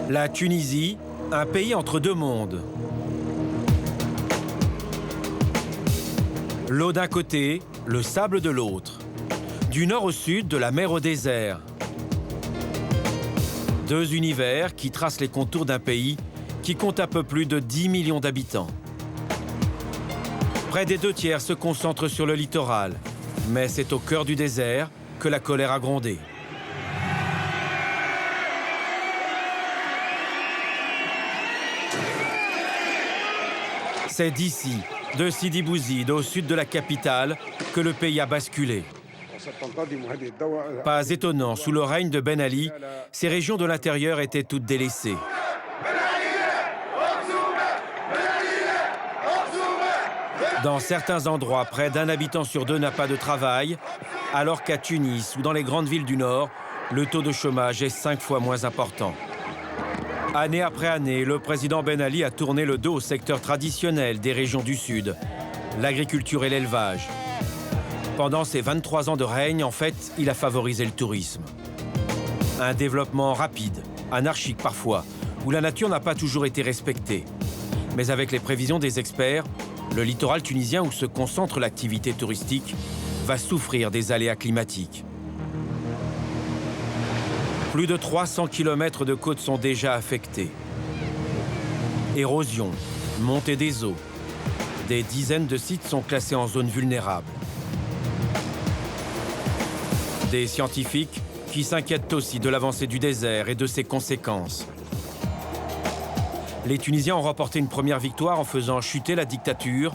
La Tunisie, un pays entre deux mondes. L'eau d'un côté, le sable de l'autre. Du nord au sud, de la mer au désert. Deux univers qui tracent les contours d'un pays qui compte un peu plus de 10 millions d'habitants. Près des 2/3 se concentrent sur le littoral, mais c'est au cœur du désert que la colère a grondé. C'est d'ici, de Sidi Bouzid, au sud de la capitale, que le pays a basculé. Pas étonnant, sous le règne de Ben Ali, ces régions de l'intérieur étaient toutes délaissées. Dans certains endroits, près d'un habitant sur deux n'a pas de travail, alors qu'à Tunis ou dans les grandes villes du Nord, le taux de chômage est 5 fois moins important. Année après année, le président Ben Ali a tourné le dos au secteur traditionnel des régions du Sud, l'agriculture et l'élevage. Pendant ses 23 ans de règne, en fait, il a favorisé le tourisme. Un développement rapide, anarchique parfois, où la nature n'a pas toujours été respectée. Mais avec les prévisions des experts, le littoral tunisien où se concentre l'activité touristique va souffrir des aléas climatiques. Plus de 300 km de côtes sont déjà affectés. Érosion, montée des eaux. Des dizaines de sites sont classés en zone vulnérable. Des scientifiques qui s'inquiètent aussi de l'avancée du désert et de ses conséquences. Les Tunisiens ont remporté une première victoire en faisant chuter la dictature,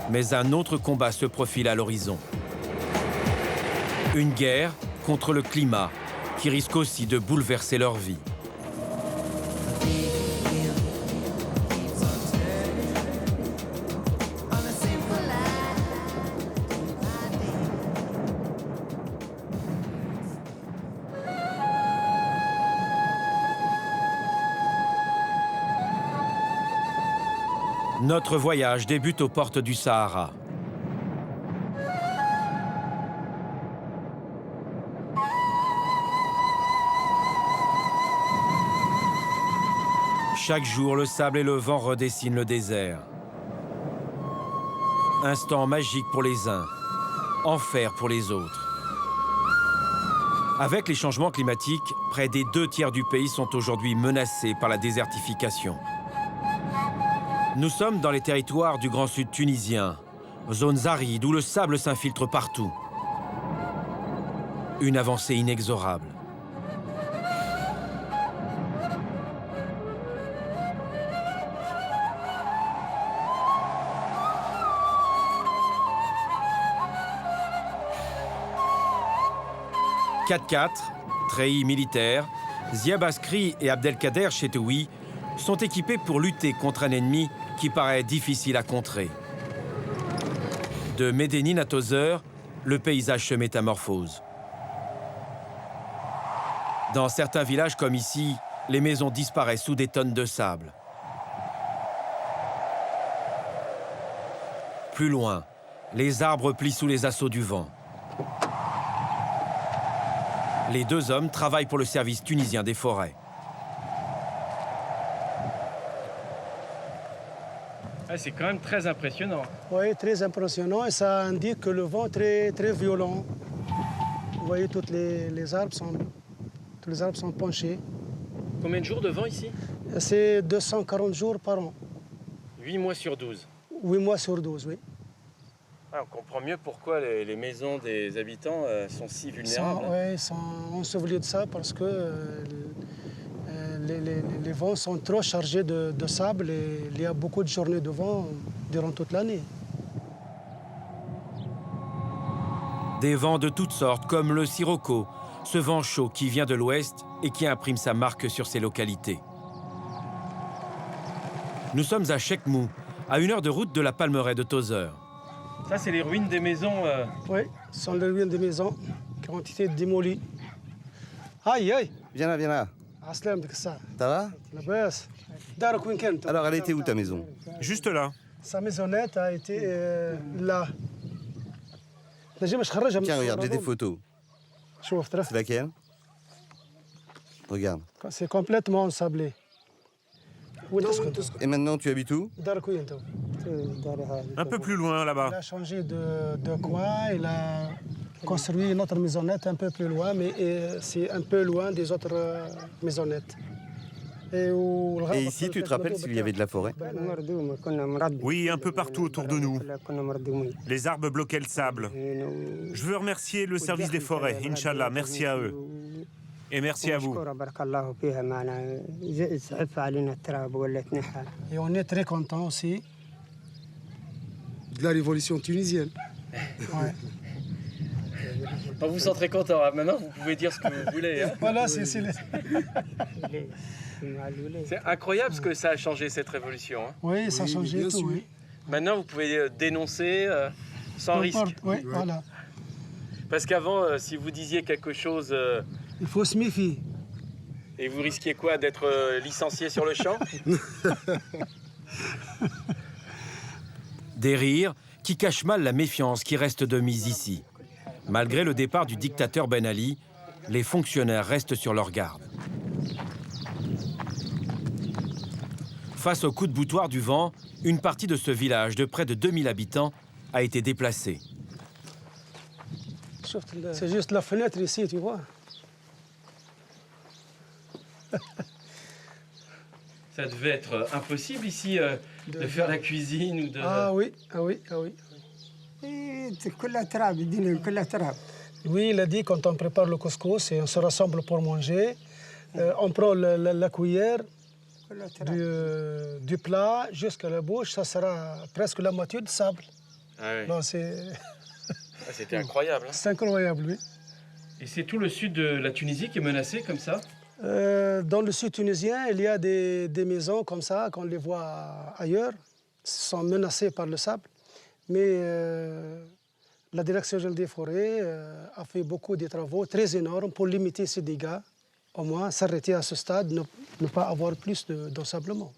mais un autre combat se profile à l'horizon. Une guerre contre le climat, qui risque aussi de bouleverser leur vie. Notre voyage débute aux portes du Sahara. Chaque jour, le sable et le vent redessinent le désert. Instant magique pour les uns, enfer pour les autres. Avec les changements climatiques, près des 2/3 du pays sont aujourd'hui menacés par la désertification. Nous sommes dans les territoires du Grand Sud tunisien, zones arides où le sable s'infiltre partout. Une avancée inexorable. « 4x4, treillis militaires, Ziab Askri et Abdelkader Chetoui sont équipés pour lutter contre un ennemi qui paraît difficile à contrer. De Médénine à Tozeur, le paysage se métamorphose. Dans certains villages comme ici, les maisons disparaissent sous des tonnes de sable. Plus loin, les arbres plient sous les assauts du vent. Les deux hommes travaillent pour le service tunisien des forêts. C'est quand même très impressionnant. Oui, très impressionnant et ça indique que le vent est très violent. Vous voyez, tous les arbres sont penchés. Combien de jours de vent ici? C'est 240 jours par an. 8 mois sur 12. 8 mois sur 12, oui. Ah, on comprend mieux pourquoi les maisons des habitants sont si vulnérables. Oui, ils sont ensevelis de ça parce que les vents sont trop chargés de sable et il y a beaucoup de journées de vent durant toute l'année. Des vents de toutes sortes, comme le sirocco, ce vent chaud qui vient de l'ouest et qui imprime sa marque sur ces localités. Nous sommes à Chekmou, à 1 heure de route de la palmeraie de Tozeur. Ça, c'est les ruines des maisons. Oui, ce sont les ruines des maisons qui ont été démolies. Aïe, aïe! Viens là, viens là. Ça Ça va? Alors, elle était où ta maison? Juste là. Sa maisonnette a été là. Tiens, regarde, j'ai des photos. C'est laquelle? Regarde. C'est complètement ensablé. Et maintenant, tu habites où? Un peu plus loin, là-bas. Il a changé de coin, il a construit une autre maisonnette un peu plus loin, mais c'est un peu loin des autres maisonnettes. Et ici, tu te rappelles s'il y avait de la forêt? Oui, un peu partout autour de nous. Les arbres bloquaient le sable. Je veux remercier le service des forêts, Inch'Allah, merci à eux. Et merci à vous. Et on est très content aussi. De la révolution tunisienne. Ouais. On vous sent très content. Hein. Maintenant, vous pouvez dire ce que vous voulez. Hein. Voilà, c'est incroyable ce que ça a changé, cette révolution. Hein. Oui, ça a changé bien tout, sûr. oui. Maintenant, vous pouvez dénoncer sans risque. Oui, voilà. Parce qu'avant, si vous disiez quelque chose Il faut se méfier. et vous risquiez quoi, d'être licencié sur le champ? Des rires qui cachent mal la méfiance qui reste de mise ici. Malgré le départ du dictateur Ben Ali, les fonctionnaires restent sur leur garde. Face au coup de boutoir du vent, une partie de ce village de près de 2000 habitants a été déplacée. C'est juste la fenêtre ici, tu vois. Ça devait être impossible ici de faire la cuisine ou de... Ah oui. Oui, il a dit quand on prépare le couscous et on se rassemble pour manger, on prend la cuillère du plat jusqu'à la bouche, ça sera presque la moitié de sable. Ah oui. Non, c'est C'était incroyable. Hein. c'est incroyable, oui. Et c'est tout le sud de la Tunisie qui est menacé comme ça? Dans le sud tunisien, il y a des maisons comme ça, qu'on les voit ailleurs, sont menacées par le sable. Mais la Direction générale des forêts a fait beaucoup de travaux très énormes pour limiter ces dégâts, au moins s'arrêter à ce stade, ne pas avoir plus d'ensablement.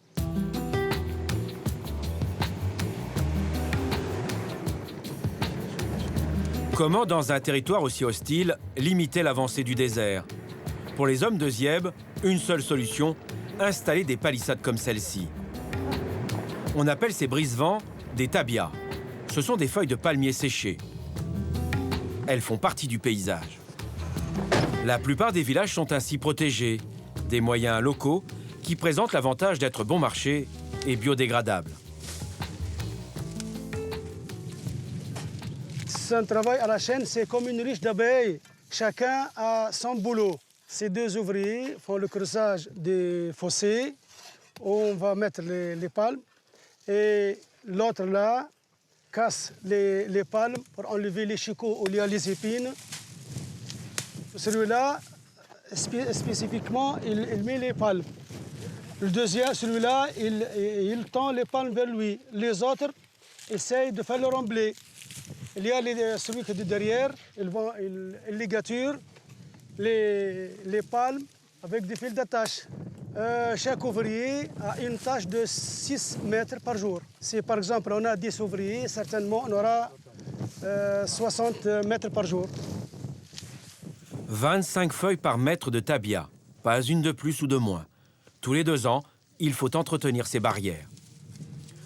Comment, dans un territoire aussi hostile, limiter l'avancée du désert? Pour les hommes de Zieb, une seule solution, installer des palissades comme celle-ci. On appelle ces brise-vents des tabias. Ce sont des feuilles de palmier séchées. Elles font partie du paysage. La plupart des villages sont ainsi protégés, des moyens locaux qui présentent l'avantage d'être bon marché et biodégradables. C'est un travail à la chaîne, c'est comme une ruche d'abeilles. Chacun a son boulot. Ces deux ouvriers font le creusage des fossés où on va mettre les palmes. Et l'autre là casse les palmes pour enlever les chicots où il y a les épines. Celui-là, spécifiquement, il met les palmes. Le deuxième, celui-là, il tend les palmes vers lui. Les autres essayent de faire le remblai. Il y a celui qui est derrière, il ligature les palmes avec des fils d'attache. Chaque ouvrier a une tâche de 6 mètres par jour. Si par exemple on a 10 ouvriers, certainement on aura 60 mètres par jour. 25 feuilles par mètre de tabia, pas une de plus ou de moins. Tous les 2 ans, il faut entretenir ces barrières.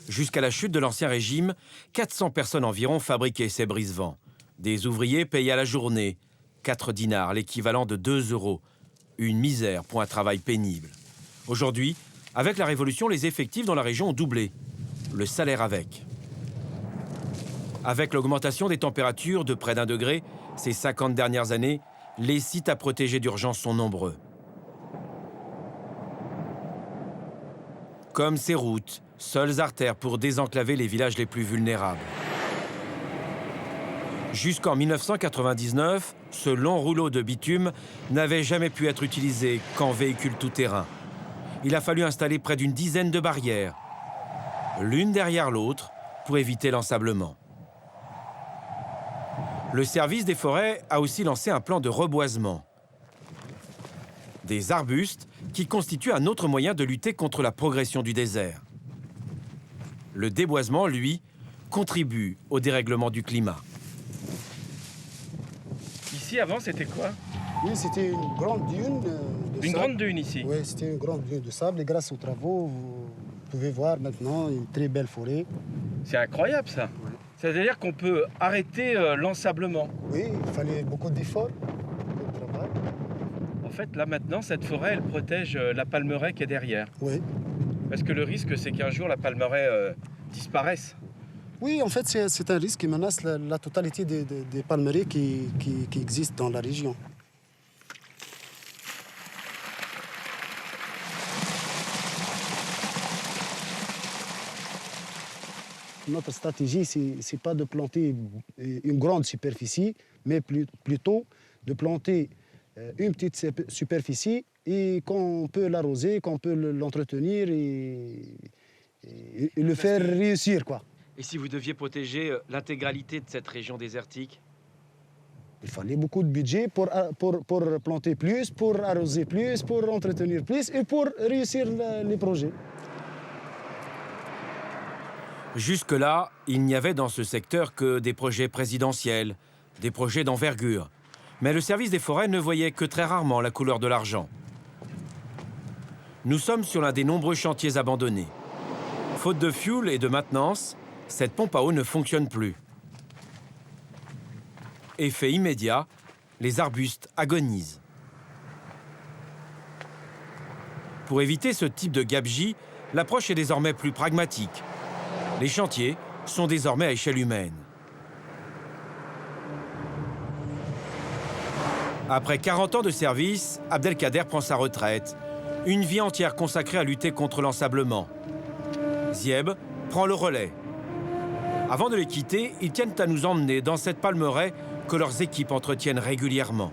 Jusqu'à la chute de l'Ancien Régime, 400 personnes environ fabriquaient ces brise-vents. Des ouvriers payés à la journée, 4 dinars, l'équivalent de 2 €. Une misère pour un travail pénible. Aujourd'hui, avec la Révolution, les effectifs dans la région ont doublé. Le salaire avec. Avec l'augmentation des températures de près d'1 degré, ces 50 dernières années, les sites à protéger d'urgence sont nombreux. Comme ces routes, seules artères pour désenclaver les villages les plus vulnérables. Jusqu'en 1999, ce long rouleau de bitume n'avait jamais pu être utilisé qu'en véhicule tout-terrain. Il a fallu installer près d'une dizaine de barrières, l'une derrière l'autre, pour éviter l'ensablement. Le service des forêts a aussi lancé un plan de reboisement. Des arbustes qui constituent un autre moyen de lutter contre la progression du désert. Le déboisement, lui, contribue au dérèglement du climat. Ici, avant, c'était quoi? Oui, c'était une grande dune de Une sable. grande dune ici. Oui, c'était une grande dune de sable. Et grâce aux travaux, Vous pouvez voir maintenant une très belle forêt. C'est incroyable ça. Ouais. C'est-à-dire qu'on peut arrêter l'ensablement. Oui, il fallait beaucoup d'efforts, de travail. En fait, là maintenant, cette forêt, elle protège la palmeraie qui est derrière. Oui. Parce que le risque, c'est qu'un jour, la palmeraie disparaisse. Oui, en fait, c'est un risque qui menace la totalité des palmeraies qui existent dans la région. Notre stratégie, ce n'est pas de planter une grande superficie, mais plutôt de planter une petite superficie et qu'on peut l'arroser, qu'on peut l'entretenir et le faire réussir, quoi. Et si vous deviez protéger l'intégralité de cette région désertique? Il fallait beaucoup de budget pour planter plus, pour arroser plus, pour entretenir plus et pour réussir les projets. Jusque-là, il n'y avait dans ce secteur que des projets présidentiels, des projets d'envergure. Mais le service des forêts ne voyait que très rarement la couleur de l'argent. Nous sommes sur l'un des nombreux chantiers abandonnés. Faute de fuel et de maintenance, cette pompe à eau ne fonctionne plus. Effet immédiat, les arbustes agonisent. Pour éviter ce type de gabegie, l'approche est désormais plus pragmatique. Les chantiers sont désormais à échelle humaine. Après 40 ans de service, Abdelkader prend sa retraite. Une vie entière consacrée à lutter contre l'ensablement. Zieb prend le relais. Avant de les quitter, ils tiennent à nous emmener dans cette palmeraie que leurs équipes entretiennent régulièrement.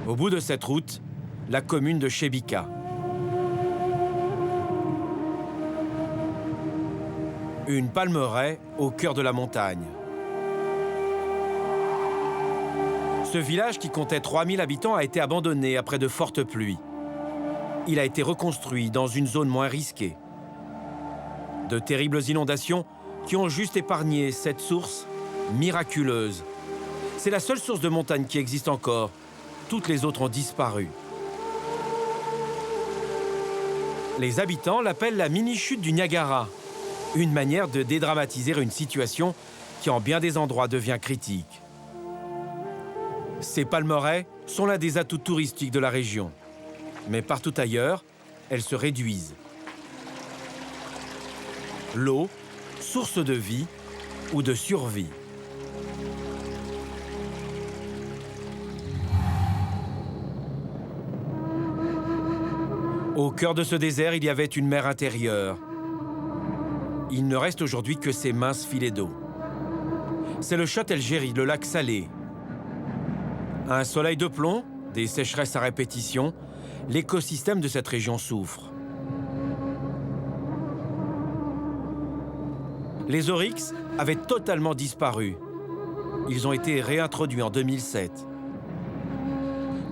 Au bout de cette route, la commune de Chebika. Une palmeraie au cœur de la montagne. Ce village qui comptait 3000 habitants a été abandonné après de fortes pluies. Il a été reconstruit dans une zone moins risquée. De terribles inondations qui ont juste épargné cette source miraculeuse. C'est la seule source de montagne qui existe encore. Toutes les autres ont disparu. Les habitants l'appellent la mini-chute du Niagara. Une manière de dédramatiser une situation qui, en bien des endroits, devient critique. Ces palmeraies sont l'un des atouts touristiques de la région. Mais partout ailleurs, elles se réduisent. L'eau, source de vie ou de survie. Au cœur de ce désert, il y avait une mer intérieure. Il ne reste aujourd'hui que ces minces filets d'eau. C'est le Chott El Djerid, le lac salé. Un soleil de plomb, des sécheresses à répétition, l'écosystème de cette région souffre. Les oryx avaient totalement disparu. Ils ont été réintroduits en 2007.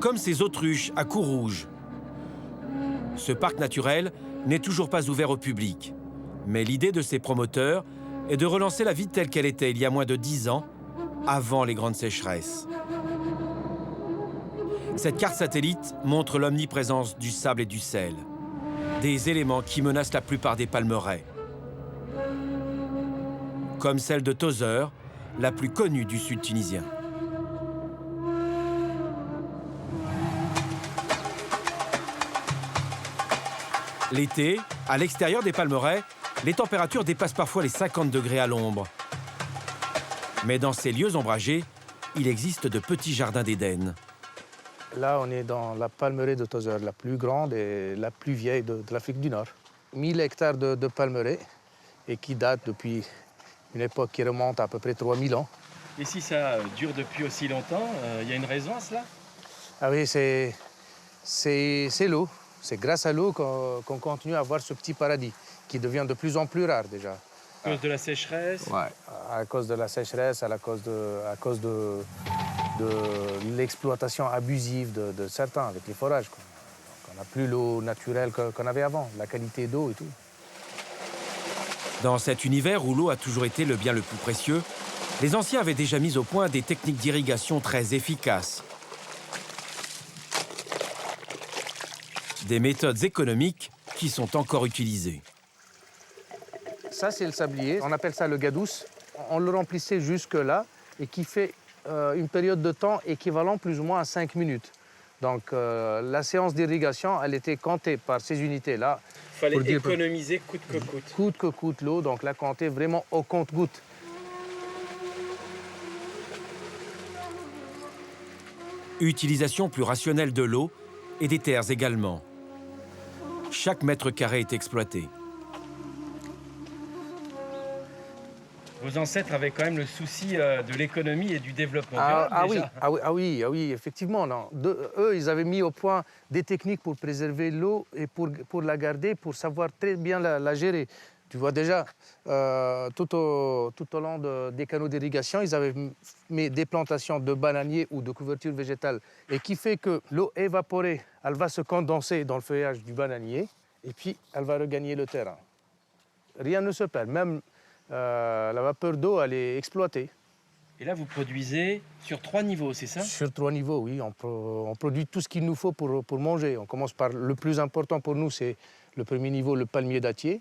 Comme ces autruches à cou rouge. Ce parc naturel n'est toujours pas ouvert au public. Mais l'idée de ses promoteurs est de relancer la vie telle qu'elle était il y a moins de 10 ans, avant les grandes sécheresses. Cette carte satellite montre l'omniprésence du sable et du sel, des éléments qui menacent la plupart des palmeraies. Comme celle de Tozeur, la plus connue du sud tunisien. L'été, à l'extérieur des palmeraies, les températures dépassent parfois les 50 degrés à l'ombre. Mais dans ces lieux ombragés, il existe de petits jardins d'Éden. Là, on est dans la palmeraie de Tozeur, la plus grande et la plus vieille de l'Afrique du Nord. 1000 hectares de palmeraie et qui date depuis une époque qui remonte à peu près 3000 ans. Et si ça dure depuis aussi longtemps, il y a une raison à cela? Ah oui, c'est l'eau. C'est grâce à l'eau qu'on continue à avoir ce petit paradis, qui devient de plus en plus rare déjà. À cause de la sécheresse? Ouais, à cause de la sécheresse, à cause de l'exploitation abusive de certains avec les forages. On n'a plus l'eau naturelle qu'on avait avant, la qualité d'eau et tout. Dans cet univers où l'eau a toujours été le bien le plus précieux, les anciens avaient déjà mis au point des techniques d'irrigation très efficaces. Des méthodes économiques qui sont encore utilisées. Ça, c'est le sablier. On appelle ça le gadous. On le remplissait jusque-là et qui fait une période de temps équivalent plus ou moins à 5 minutes. Donc la séance d'irrigation, elle était comptée par ces unités-là. Il fallait économiser coûte que coûte. Coûte que coûte l'eau, donc la compter vraiment au compte-goutte. Utilisation plus rationnelle de l'eau et des terres également. Chaque mètre carré est exploité. Vos ancêtres avaient quand même le souci de l'économie et du développement durable, déjà. Oui, effectivement. Non. Eux, ils avaient mis au point des techniques pour préserver l'eau et pour la garder, pour savoir très bien la gérer. Tu vois déjà, tout au long des canaux d'irrigation, ils avaient mis des plantations de bananiers ou de couvertures végétales, et qui fait que l'eau évaporée, elle va se condenser dans le feuillage du bananier, et puis elle va regagner le terrain. Rien ne se perd, même la vapeur d'eau, elle est exploitée. Et là, vous produisez sur 3 niveaux, c'est ça? Sur 3 niveaux, oui. On produit tout ce qu'il nous faut pour manger. On commence par le plus important pour nous, c'est le premier niveau, le palmier dattier.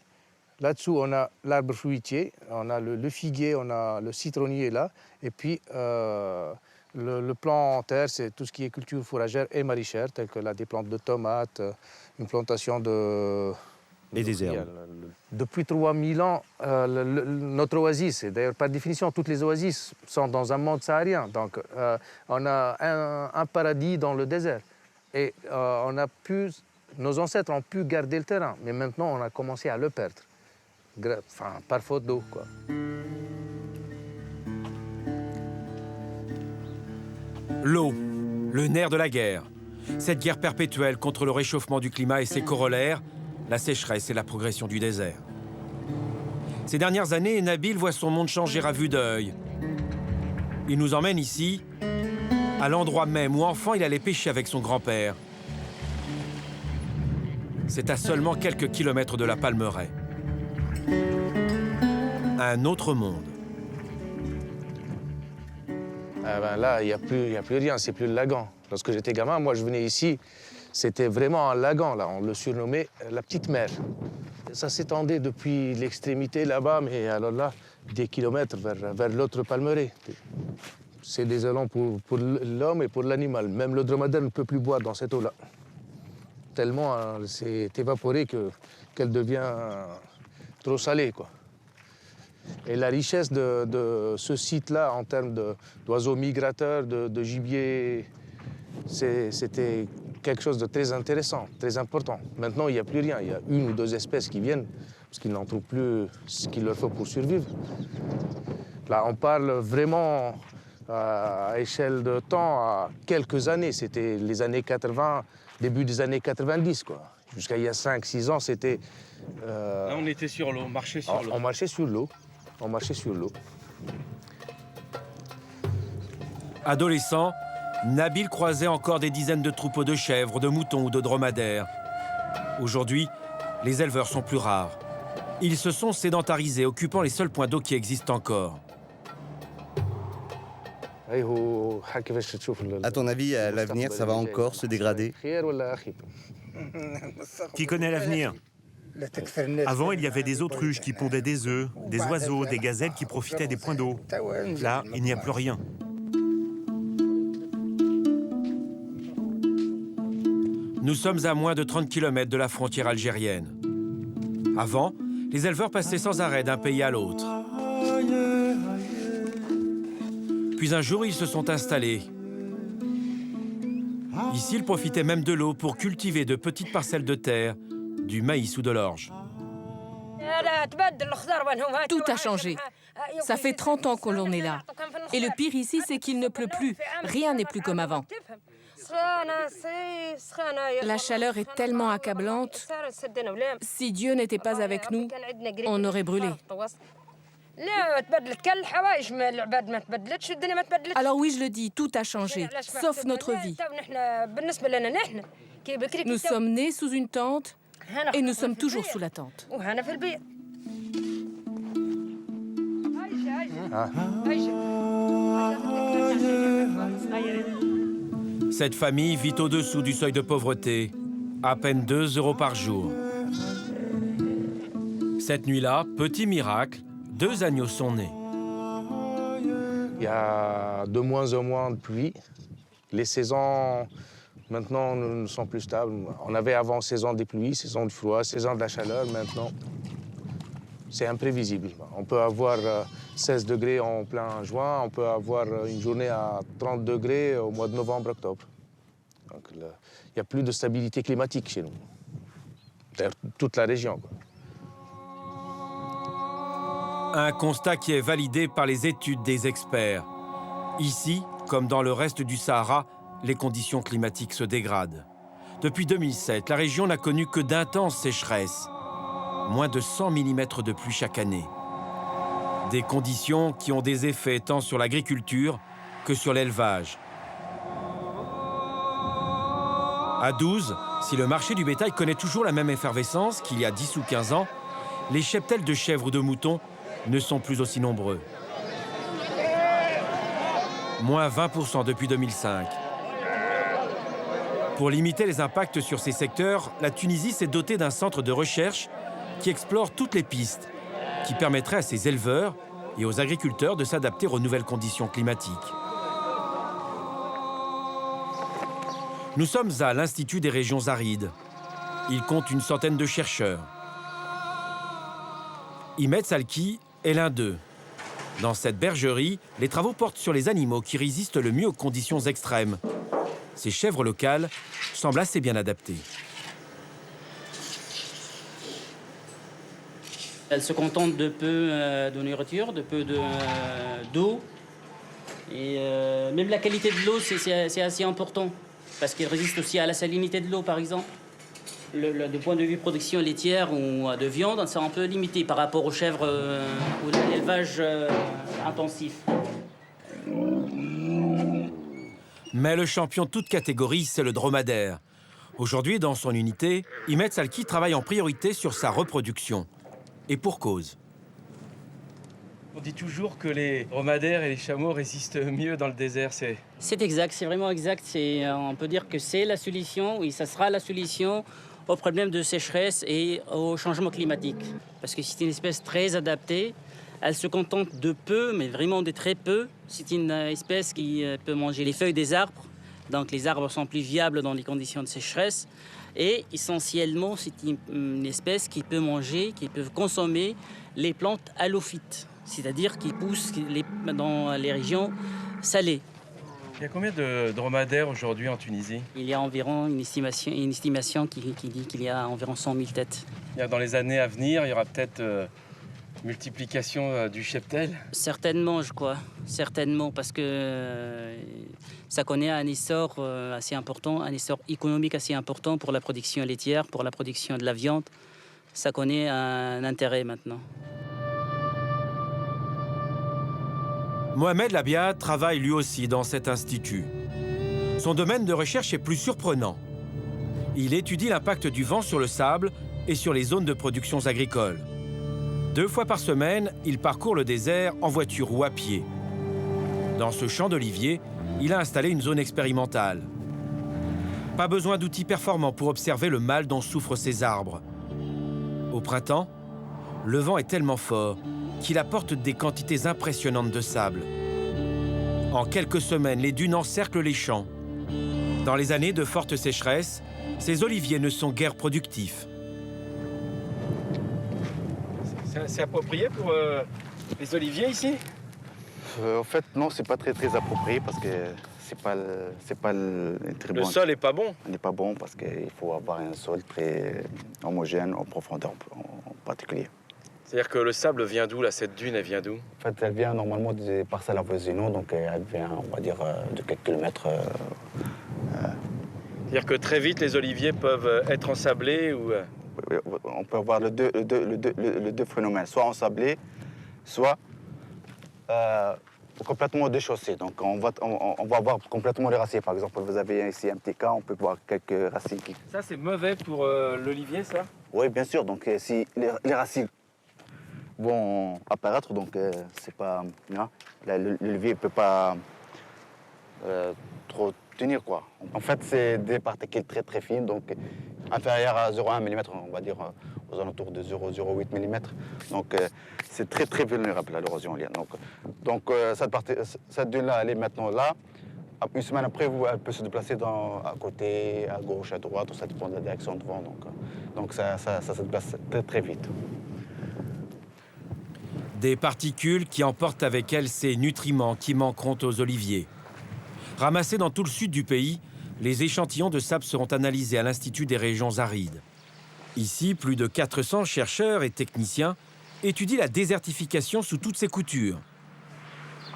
Là-dessous, on a l'arbre fruitier, on a le figuier, on a le citronnier là. Et puis, le plan en terre, c'est tout ce qui est culture fourragère et maraîchère, telles que là, des plantes de tomates, une plantation de... Et des herbes. Depuis 3000 ans, notre oasis, et d'ailleurs par définition, toutes les oasis sont dans un monde saharien. Donc on a un paradis dans le désert. Et nos ancêtres ont pu garder le terrain, mais maintenant on a commencé à le perdre. Par faute d'eau, quoi. L'eau, le nerf de la guerre. Cette guerre perpétuelle contre le réchauffement du climat et ses corollaires, la sécheresse et la progression du désert. Ces dernières années, Nabil voit son monde changer à vue d'œil. Il nous emmène ici, à l'endroit même où enfant il allait pêcher avec son grand-père. C'est à seulement quelques kilomètres de la Palmeraie. Un autre monde. Là, il n'y a plus rien, c'est plus le lagon. Lorsque j'étais gamin, moi je venais ici, c'était vraiment un lagon, là. On le surnommait la petite mer. Ça s'étendait depuis l'extrémité là-bas, mais alors là, des kilomètres vers l'autre Palmeraie. C'est désolant pour l'homme et pour l'animal. Même le dromadaire ne peut plus boire dans cette eau-là. Tellement c'est évaporé qu'elle devient trop salée, quoi. Et la richesse de ce site-là, en termes d'oiseaux migrateurs, de gibier, c'était quelque chose de très intéressant, très important. Maintenant, il n'y a plus rien. Il y a 1 ou 2 espèces qui viennent parce qu'ils n'en trouvent plus ce qu'il leur faut pour survivre. Là, on parle vraiment à échelle de temps, à quelques années. C'était les années 80, début des années 90, quoi. Jusqu'à il y a 5-6 ans, c'était... Là, on était sur l'eau, on marchait sur l'eau. On marchait sur l'eau. On marchait sur l'eau. Adolescent, Nabil croisait encore des dizaines de troupeaux de chèvres, de moutons ou de dromadaires. Aujourd'hui, les éleveurs sont plus rares. Ils se sont sédentarisés, occupant les seuls points d'eau qui existent encore. À ton avis, à l'avenir, ça va encore se dégrader? Qui connaît l'avenir? Avant, il y avait des autruches qui pondaient des œufs, des oiseaux, des gazelles qui profitaient des points d'eau. Là, il n'y a plus rien. Nous sommes à moins de 30 km de la frontière algérienne. Avant, les éleveurs passaient sans arrêt d'un pays à l'autre. Puis un jour, ils se sont installés. Ici, ils profitaient même de l'eau pour cultiver de petites parcelles de terre, du maïs ou de l'orge. Tout a changé. Ça fait 30 ans que l'on est là. Et le pire ici, c'est qu'il ne pleut plus. Rien n'est plus comme avant. La chaleur est tellement accablante. Si Dieu n'était pas avec nous, on aurait brûlé. Alors oui, je le dis, tout a changé, sauf notre vie. Nous sommes nés sous une tente et nous sommes toujours sous la tente. Cette famille vit au-dessous du seuil de pauvreté, à peine 2 € par jour. Cette nuit-là, petit miracle, 2 agneaux sont nés. Il y a de moins en moins de pluie. Les saisons, maintenant, ne sont plus stables. On avait avant saison des pluies, saison du froid, saison de la chaleur. Maintenant, c'est imprévisible. On peut avoir 16 degrés en plein juin, on peut avoir une journée à 30 degrés au mois de novembre-octobre. Donc, il n'y a plus de stabilité climatique chez nous. D'ailleurs, toute la région, quoi. Un constat qui est validé par les études des experts. Ici, comme dans le reste du Sahara, les conditions climatiques se dégradent. Depuis 2007, la région n'a connu que d'intenses sécheresses. Moins de 100 mm de pluie chaque année. Des conditions qui ont des effets tant sur l'agriculture que sur l'élevage. À 12, si le marché du bétail connaît toujours la même effervescence qu'il y a 10 ou 15 ans, les cheptels de chèvres ou de moutons ne sont plus aussi nombreux. Moins 20% depuis 2005. Pour limiter les impacts sur ces secteurs, la Tunisie s'est dotée d'un centre de recherche qui explore toutes les pistes, qui permettraient à ses éleveurs et aux agriculteurs de s'adapter aux nouvelles conditions climatiques. Nous sommes à l'Institut des régions arides. Il compte une centaine de chercheurs. Ahmed Salki est l'un d'eux. Dans cette bergerie, les travaux portent sur les animaux qui résistent le mieux aux conditions extrêmes. Ces chèvres locales semblent assez bien adaptées. Elles se contentent de peu de nourriture, de peu d'eau. Et même la qualité de l'eau, c'est assez important. Parce qu'elles résistent aussi à la salinité de l'eau, par exemple. Du point de vue production laitière ou de viande, c'est un peu limité par rapport aux chèvres ou à l'élevage intensif. Mais le champion de toute catégorie, c'est le dromadaire. Aujourd'hui, dans son unité, Ahmed Salki travaille en priorité sur sa reproduction. Et pour cause. On dit toujours que les dromadaires et les chameaux résistent mieux dans le désert. C'est exact, c'est vraiment exact. On peut dire que c'est la solution, oui, ça sera la solution aux problèmes de sécheresse et au changement climatique. Parce que c'est une espèce très adaptée. Elle se contente de peu, mais vraiment de très peu. C'est une espèce qui peut manger les feuilles des arbres. Donc les arbres sont plus viables dans les conditions de sécheresse. Et essentiellement, c'est une espèce qui peut manger, qui peut consommer les plantes halophytes, c'est-à-dire qui poussent dans les régions salées. Il y a combien de dromadaires aujourd'hui en Tunisie? Il y a environ une estimation qui dit qu'il y a environ 100 000 têtes. Dans les années à venir, il y aura peut-être multiplication du cheptel? Certainement, je crois. Certainement, parce que ça connaît un essor assez important, un essor économique assez important pour la production laitière, pour la production de la viande. Ça connaît un intérêt maintenant. Mohamed Labia travaille lui aussi dans cet institut. Son domaine de recherche est plus surprenant. Il étudie l'impact du vent sur le sable et sur les zones de production agricoles. 2 fois par semaine, il parcourt le désert en voiture ou à pied. Dans ce champ d'oliviers, il a installé une zone expérimentale. Pas besoin d'outils performants pour observer le mal dont souffrent ces arbres. Au printemps, le vent est tellement fort qu'il apporte des quantités impressionnantes de sable. En quelques semaines, les dunes encerclent les champs. Dans les années de forte sécheresse, ces oliviers ne sont guère productifs. C'est approprié pour les oliviers ici? En fait, non, c'est pas très approprié parce que c'est pas très bon. Le sol est pas bon? Il n'est pas bon parce qu'il faut avoir un sol très homogène en profondeur en particulier. C'est-à-dire que le sable vient d'où, là, cette dune, elle vient d'où? En fait, elle vient normalement des parcelles avoisinantes, donc elle vient, on va dire, de quelques kilomètres. C'est-à-dire que très vite, les oliviers peuvent être ensablés ou... On peut avoir les deux phénomènes, soit ensablés, soit complètement déchaussés. Donc on va avoir complètement les racines. Par exemple, vous avez ici un petit cas, on peut voir quelques racines. Ça, c'est mauvais pour l'olivier, ça? Oui, bien sûr. Donc si les racines vont apparaître, donc c'est pas... L'olivier ne peut pas trop tenir, quoi. En fait, c'est des particules très fines, donc inférieures à 0,1 mm, on va dire, aux alentours de 0,08 mm. Donc c'est très très vulnérable à l'érosion éolienne. Donc cette dune-là, elle est maintenant là. Une semaine après, elle peut se déplacer à côté, à gauche, à droite, ça dépend de la direction de vent. Donc ça se déplace très très vite. Des particules qui emportent avec elles ces nutriments qui manqueront aux oliviers. Ramassés dans tout le sud du pays, les échantillons de sable seront analysés à l'Institut des régions arides. Ici, plus de 400 chercheurs et techniciens étudient la désertification sous toutes ses coutures.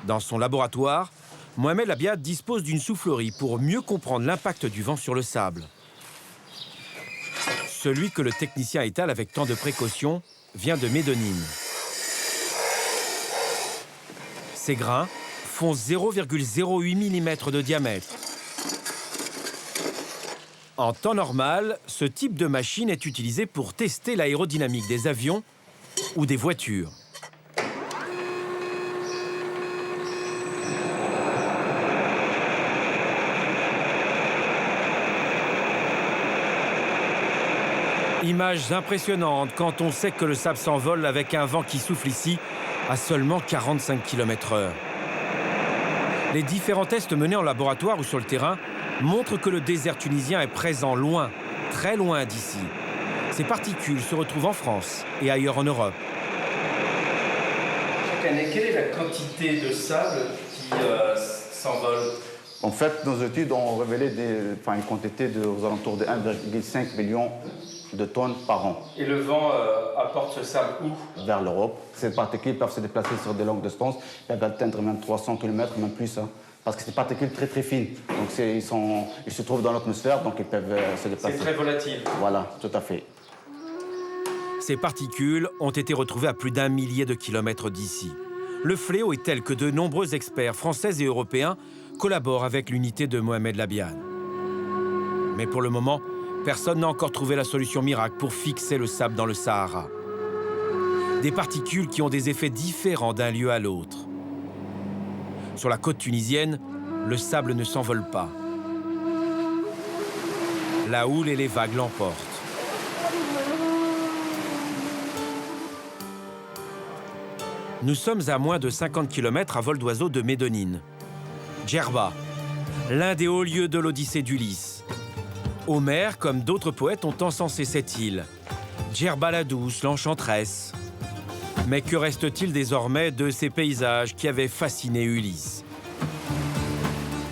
Dans son laboratoire, Mohamed Labiad dispose d'une soufflerie pour mieux comprendre l'impact du vent sur le sable. Celui que le technicien étale avec tant de précaution vient de Médonine. Ces grains font 0,08 mm de diamètre. En temps normal, ce type de machine est utilisé pour tester l'aérodynamique des avions ou des voitures. Images impressionnantes quand on sait que le sable s'envole avec un vent qui souffle ici à seulement 45 km/h. Les différents tests menés en laboratoire ou sur le terrain montrent que le désert tunisien est présent loin, très loin d'ici. Ces particules se retrouvent en France et ailleurs en Europe. Chaque année, quelle est la quantité de sable qui s'envole? En fait, nos études ont révélé une quantité aux alentours de 1,5 million de tonnes par an. Et le vent apporte ce sable où? Vers l'Europe. Ces particules peuvent se déplacer sur de longues distances, elles peuvent atteindre même 300 km, même plus. Parce que c'est des particules très très fines. Donc ils se trouvent dans l'atmosphère, donc ils peuvent se déplacer. C'est très volatile. Voilà, tout à fait. Ces particules ont été retrouvées à plus d'1 millier de kilomètres d'ici. Le fléau est tel que de nombreux experts français et européens collaborent avec l'unité de Mohamed Labiad. Mais pour le moment, personne n'a encore trouvé la solution miracle pour fixer le sable dans le Sahara. Des particules qui ont des effets différents d'un lieu à l'autre. Sur la côte tunisienne, le sable ne s'envole pas. La houle et les vagues l'emportent. Nous sommes à moins de 50 km à vol d'oiseau de Médonine. Djerba, l'un des hauts lieux de l'Odyssée d'Ulysse. Homère, comme d'autres poètes, ont encensé cette île. Djerba la douce, l'enchanteresse. Mais que reste-t-il désormais de ces paysages qui avaient fasciné Ulysse?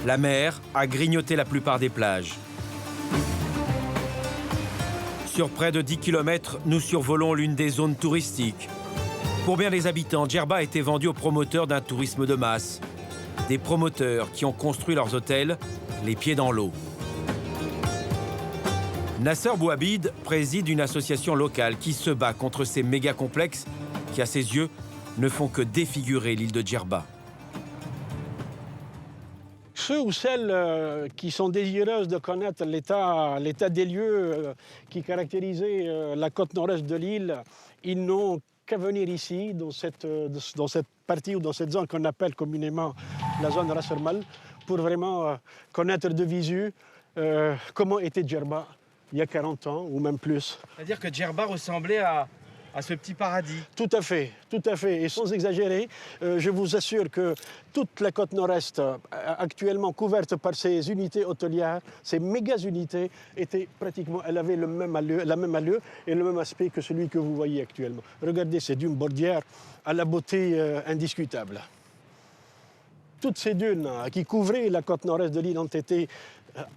La mer a grignoté la plupart des plages. Sur près de 10 km, nous survolons l'une des zones touristiques. Pour bien des habitants, Djerba a été vendu aux promoteurs d'un tourisme de masse. Des promoteurs qui ont construit leurs hôtels les pieds dans l'eau. Nasser Bouabid préside une association locale qui se bat contre ces méga-complexes qui, à ses yeux, ne font que défigurer l'île de Djerba. Ceux ou celles qui sont désireuses de connaître l'état des lieux qui caractérisaient la côte nord-est de l'île, ils n'ont qu'à venir ici, dans cette partie ou dans cette zone qu'on appelle communément la zone Ras El Mal, pour vraiment connaître de visu comment était Djerba il y a 40 ans ou même plus. C'est-à-dire que Djerba ressemblait à ce petit paradis. Tout à fait, tout à fait. Et sans exagérer, je vous assure que toute la côte nord-est, actuellement couverte par ces unités hôtelières, ces méga-unités, elle avait la même allure et le même aspect que celui que vous voyez actuellement. Regardez ces dunes bordières à la beauté indiscutable. Toutes ces dunes qui couvraient la côte nord-est de l'île ont été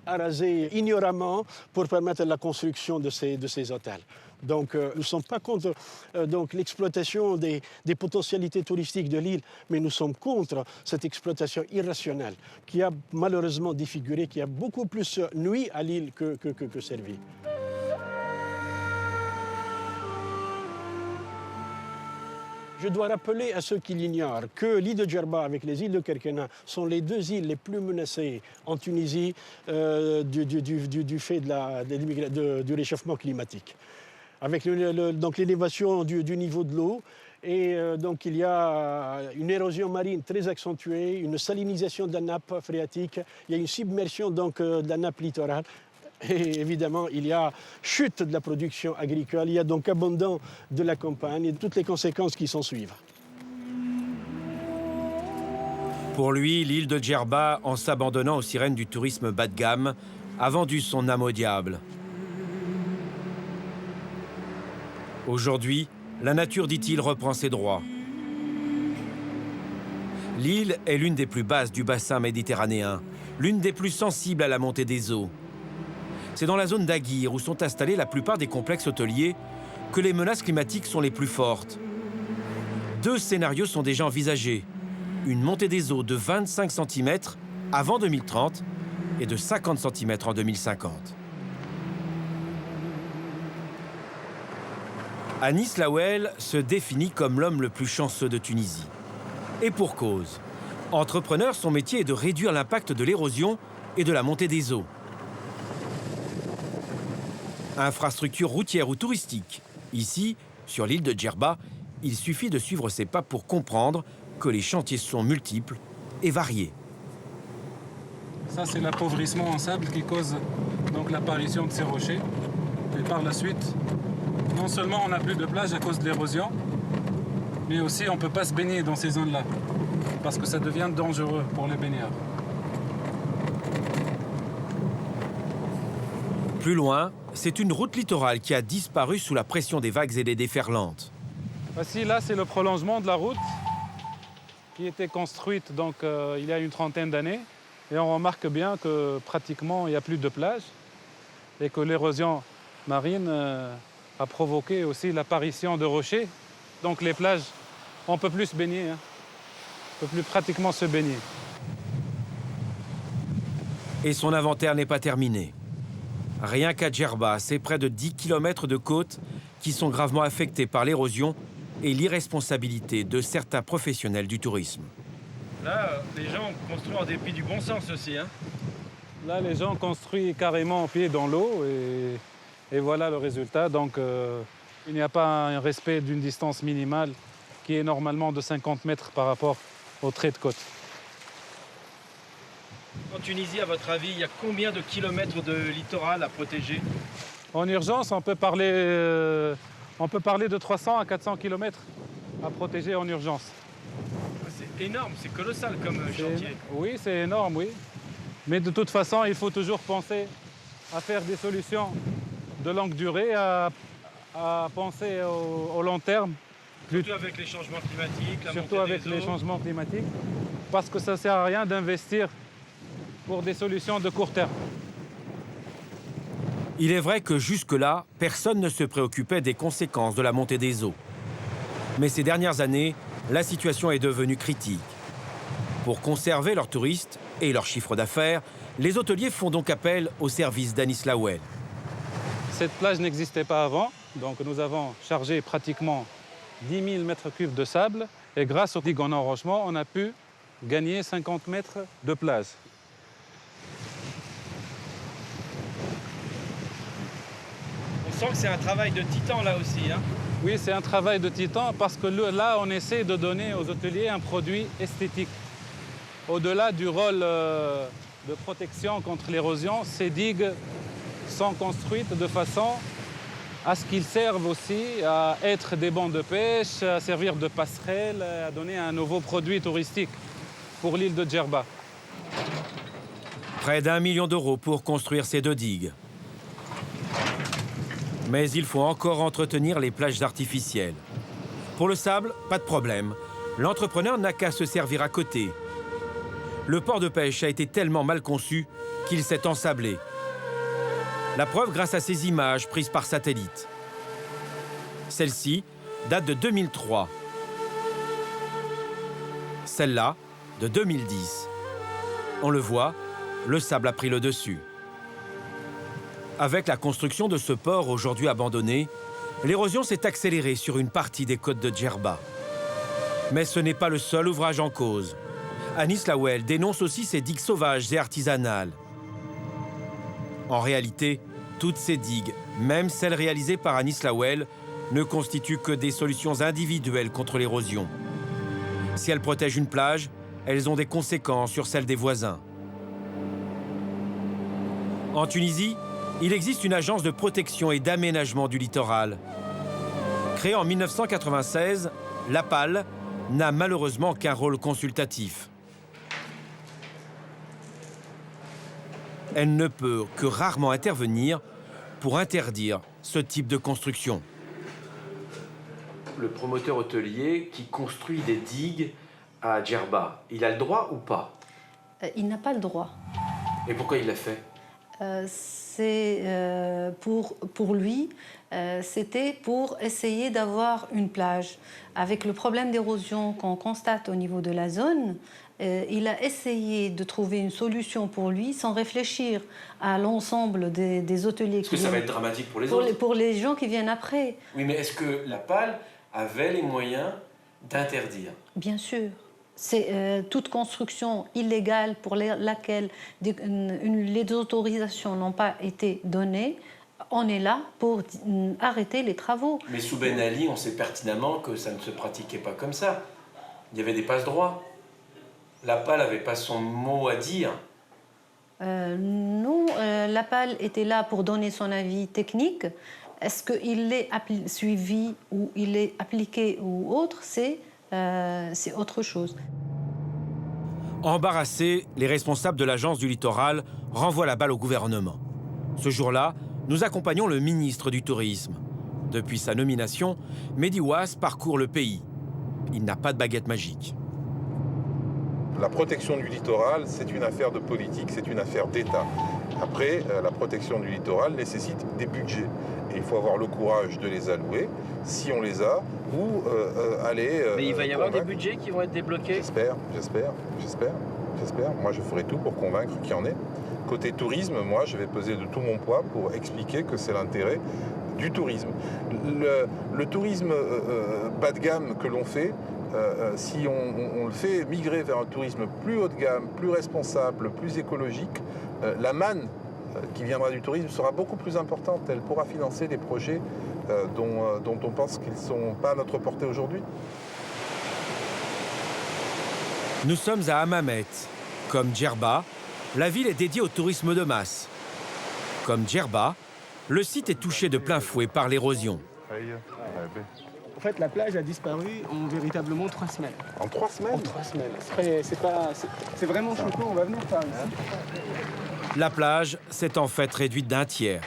arasées ignoramment pour permettre la construction de ces hôtels. Donc nous ne sommes pas contre l'exploitation des potentialités touristiques de l'île, mais nous sommes contre cette exploitation irrationnelle qui a malheureusement défiguré, qui a beaucoup plus nui à l'île que servi. Je dois rappeler à ceux qui l'ignorent que l'île de Djerba avec les îles de Kerkena sont les deux îles les plus menacées en Tunisie du fait du réchauffement climatique. Avec l'élévation du niveau de l'eau, et donc il y a une érosion marine très accentuée, une salinisation de la nappe phréatique, il y a une submersion de la nappe littorale. Et évidemment, il y a chute de la production agricole, il y a donc abandon de la campagne et toutes les conséquences qui s'en suivent. Pour lui, l'île de Djerba, en s'abandonnant aux sirènes du tourisme bas de gamme, a vendu son âme au diable. Aujourd'hui, la nature, dit-il, reprend ses droits. L'île est l'une des plus basses du bassin méditerranéen, l'une des plus sensibles à la montée des eaux. C'est dans la zone d'Aguirre, où sont installés la plupart des complexes hôteliers, que les menaces climatiques sont les plus fortes. 2 scénarios sont déjà envisagés. Une montée des eaux de 25 cm avant 2030 et de 50 cm en 2050. Anis Lawel se définit comme l'homme le plus chanceux de Tunisie. Et pour cause. Entrepreneur, son métier est de réduire l'impact de l'érosion et de la montée des eaux. Infrastructure routière ou touristique. Ici, sur l'île de Djerba, il suffit de suivre ses pas pour comprendre que les chantiers sont multiples et variés. Ça, c'est l'appauvrissement en sable qui cause donc l'apparition de ces rochers. Et par la suite, non seulement on n'a plus de plage à cause de l'érosion, mais aussi on ne peut pas se baigner dans ces zones-là, parce que ça devient dangereux pour les baigneurs. Plus loin, c'est une route littorale qui a disparu sous la pression des vagues et des déferlantes. Voici, là, c'est le prolongement de la route qui était construite donc, il y a une trentaine d'années. Et on remarque bien que pratiquement il n'y a plus de plage et que l'érosion marine a provoqué aussi l'apparition de rochers. Donc les plages, on ne peut plus se baigner, hein. On ne peut plus pratiquement se baigner. Et son inventaire n'est pas terminé. Rien qu'à Djerba, c'est près de 10 km de côtes qui sont gravement affectés par l'érosion et l'irresponsabilité de certains professionnels du tourisme. Là, les gens construisent en dépit du bon sens aussi. Hein. Là, les gens construisent carrément en pied dans l'eau et voilà le résultat. Donc, il n'y a pas un respect d'une distance minimale qui est normalement de 50 mètres par rapport au trait de côte. En Tunisie, à votre avis, il y a combien de kilomètres de littoral à protéger? En urgence, on peut parler de 300 à 400 km à protéger en urgence. C'est énorme, c'est colossal comme chantier. Oui, c'est énorme, oui. Mais de toute façon, il faut toujours penser à faire des solutions de longue durée, à penser au long terme. Surtout avec les changements climatiques, Surtout avec les changements climatiques, parce que ça ne sert à rien d'investir pour des solutions de court terme. Il est vrai que jusque-là, personne ne se préoccupait des conséquences de la montée des eaux. Mais ces dernières années, la situation est devenue critique. Pour conserver leurs touristes et leur chiffre d'affaires, les hôteliers font donc appel au service d'Anis Lawel. Cette plage n'existait pas avant, donc nous avons chargé pratiquement 10 000 mètres cubes de sable et grâce aux digues en enrochement, on a pu gagner 50 mètres de plage. On sent que c'est un travail de titan là aussi. Hein. Oui, c'est un travail de titan parce que là, on essaie de donner aux hôteliers un produit esthétique. Au-delà du rôle de protection contre l'érosion, ces digues sont construites de façon à ce qu'ils servent aussi à être des bancs de pêche, à servir de passerelle, à donner un nouveau produit touristique pour l'île de Djerba. Près d'1 million d'euros pour construire ces 2 digues. Mais il faut encore entretenir les plages artificielles. Pour le sable, pas de problème. L'entrepreneur n'a qu'à se servir à côté. Le port de pêche a été tellement mal conçu qu'il s'est ensablé. La preuve grâce à ces images prises par satellite. Celle-ci date de 2003. Celle-là, de 2010. On le voit, le sable a pris le dessus. Avec la construction de ce port aujourd'hui abandonné, l'érosion s'est accélérée sur une partie des côtes de Djerba. Mais ce n'est pas le seul ouvrage en cause. Anis Lawel dénonce aussi ces digues sauvages et artisanales. En réalité, toutes ces digues, même celles réalisées par Anis Lawel, ne constituent que des solutions individuelles contre l'érosion. Si elles protègent une plage, elles ont des conséquences sur celles des voisins. En Tunisie, Il existe une agence de protection et d'aménagement du littoral. Créée en 1996, l'APAL n'a malheureusement qu'un rôle consultatif. Elle ne peut que rarement intervenir pour interdire ce type de construction. Le promoteur hôtelier qui construit des digues à Djerba, il a le droit ou pas? Il n'a pas le droit. Et pourquoi il l'a fait? Pour lui, c'était pour essayer d'avoir une plage. Avec le problème d'érosion qu'on constate au niveau de la zone, il a essayé de trouver une solution pour lui sans réfléchir à l'ensemble des hôteliers. Est-ce que ça va être dramatique pour les autres? Pour les gens qui viennent après. Oui, mais est-ce que l'APAL avait les moyens d'interdire? Bien sûr. C'est toute construction illégale pour laquelle les autorisations n'ont pas été données. On est là pour arrêter les travaux. Mais sous Ben Ali, on sait pertinemment que ça ne se pratiquait pas comme ça. Il y avait des passe-droits. L'APAL n'avait pas son mot à dire. Non, l'APAL était là pour donner son avis technique. Est-ce qu'il est suivi ou il est appliqué ou autre, c'est autre chose. Embarrassés, les responsables de l'agence du littoral renvoient la balle au gouvernement. Ce jour-là, nous accompagnons le ministre du Tourisme. Depuis sa nomination, Mehdi Ouass parcourt le pays. Il n'a pas de baguette magique. La protection du littoral, c'est une affaire de politique, c'est une affaire d'État. Après, la protection du littoral nécessite des budgets. Et il faut avoir le courage de les allouer, si on les a, ou aller... Mais il va y avoir des budgets qui vont être débloqués? J'espère. Moi, je ferai tout pour convaincre qu'il y en ait. Côté tourisme, moi, je vais peser de tout mon poids pour expliquer que c'est l'intérêt du tourisme. Le tourisme bas de gamme que l'on fait, si on le fait migrer vers un tourisme plus haut de gamme, plus responsable, plus écologique, la manne qui viendra du tourisme sera beaucoup plus importante. Elle pourra financer des projets dont on pense qu'ils ne sont pas à notre portée aujourd'hui. Nous sommes à Hammamet. Comme Djerba, la ville est dédiée au tourisme de masse. Comme Djerba, le site est touché de plein fouet par l'érosion. En fait, la plage a disparu en véritablement 3 semaines. En 3 semaines? En 3 semaines. C'est vraiment choquant, on va venir par ici. La plage s'est en fait réduite d'un tiers.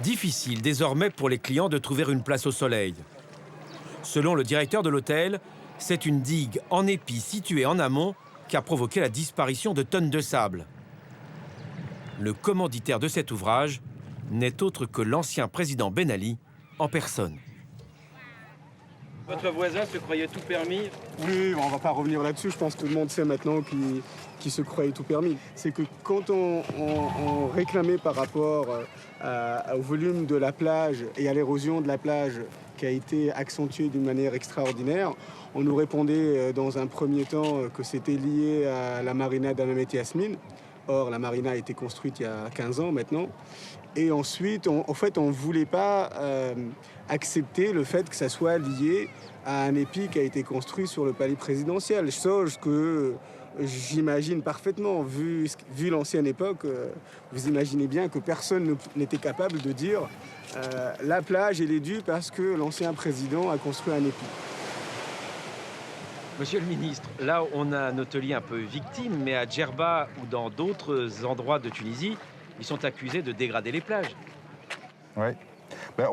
Difficile désormais pour les clients de trouver une place au soleil. Selon le directeur de l'hôtel, c'est une digue en épi située en amont qui a provoqué la disparition de tonnes de sable. Le commanditaire de cet ouvrage n'est autre que l'ancien président Ben Ali en personne. Votre voisin se croyait tout permis? Oui, on ne va pas revenir là-dessus. Je pense que tout le monde sait maintenant qui se croyait tout permis. C'est que quand on réclamait par rapport au volume de la plage et à l'érosion de la plage qui a été accentuée d'une manière extraordinaire, on nous répondait dans un premier temps que c'était lié à la marina d'Hammamet Yasmine. Or, la marina a été construite il y a 15 ans maintenant. Et ensuite, on ne voulait pas accepter le fait que ça soit lié à un épi qui a été construit sur le palais présidentiel. Chose que j'imagine parfaitement. Vu l'ancienne époque, vous imaginez bien que personne n'était capable de dire la plage, elle est due parce que l'ancien président a construit un épi. Monsieur le ministre, là on a un hôtelier un peu victime, mais à Djerba ou dans d'autres endroits de Tunisie, ils sont accusés de dégrader les plages. Oui.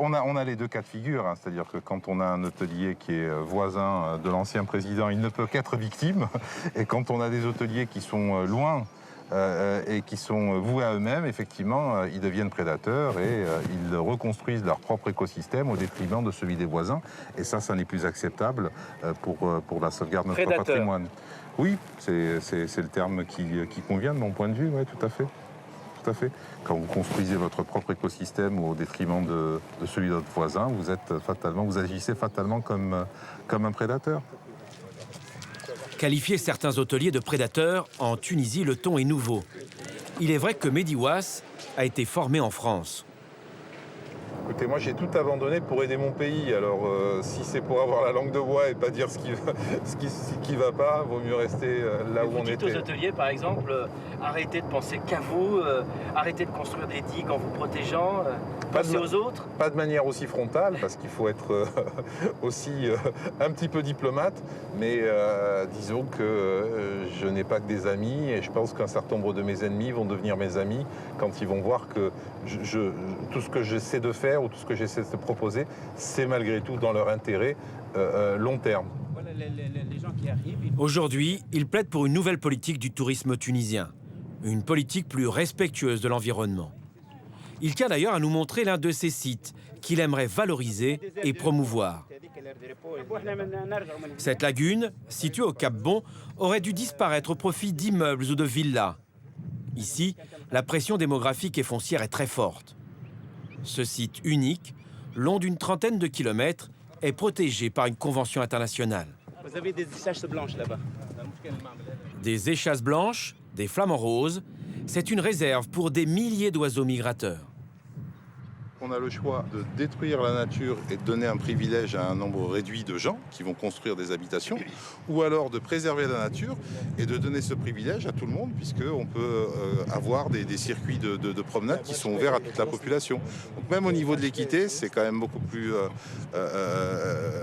On a les deux cas de figure, hein. C'est-à-dire que quand on a un hôtelier qui est voisin de l'ancien président, il ne peut qu'être victime. Et quand on a des hôteliers qui sont loin et qui sont voués à eux-mêmes, effectivement, ils deviennent prédateurs et ils reconstruisent leur propre écosystème au détriment de celui des voisins. Et ça n'est plus acceptable pour la sauvegarde de notre patrimoine. Oui, c'est le terme qui convient de mon point de vue, oui, tout à fait. Tout à fait. Quand vous construisez votre propre écosystème au détriment de celui de votre voisin, vous agissez fatalement comme un prédateur. Qualifier certains hôteliers de prédateurs, en Tunisie, le ton est nouveau. Il est vrai que Mehdi Ouass a été formé en France. Écoutez, moi j'ai tout abandonné pour aider mon pays. Alors si c'est pour avoir la langue de bois et pas dire ce qui va pas, vaut mieux rester là où on était. Vous dites aux hôteliers par exemple, arrêtez de penser qu'à vous, arrêtez de construire des digues en vous protégeant, pensez aux autres. Pas de manière aussi frontale, parce qu'il faut être aussi un petit peu diplomate, mais disons que je n'ai pas que des amis et je pense qu'un certain nombre de mes ennemis vont devenir mes amis quand ils vont voir que tout ce que j'essaie de faire ou tout ce que j'essaie de proposer, c'est malgré tout dans leur intérêt long terme. Aujourd'hui, il plaide pour une nouvelle politique du tourisme tunisien, une politique plus respectueuse de l'environnement. Il tient d'ailleurs à nous montrer l'un de ces sites qu'il aimerait valoriser et promouvoir. Cette lagune, située au Cap Bon, aurait dû disparaître au profit d'immeubles ou de villas. Ici, la pression démographique et foncière est très forte. Ce site unique, long d'une trentaine de kilomètres, est protégé par une convention internationale. Vous avez des échasses blanches là-bas. Des échasses blanches, des flamants roses, c'est une réserve pour des milliers d'oiseaux migrateurs. On a le choix de détruire la nature et de donner un privilège à un nombre réduit de gens qui vont construire des habitations, ou alors de préserver la nature et de donner ce privilège à tout le monde, puisqu'on peut avoir des circuits de promenade qui sont ouverts à toute la population. Donc même au niveau de l'équité, c'est quand même beaucoup plus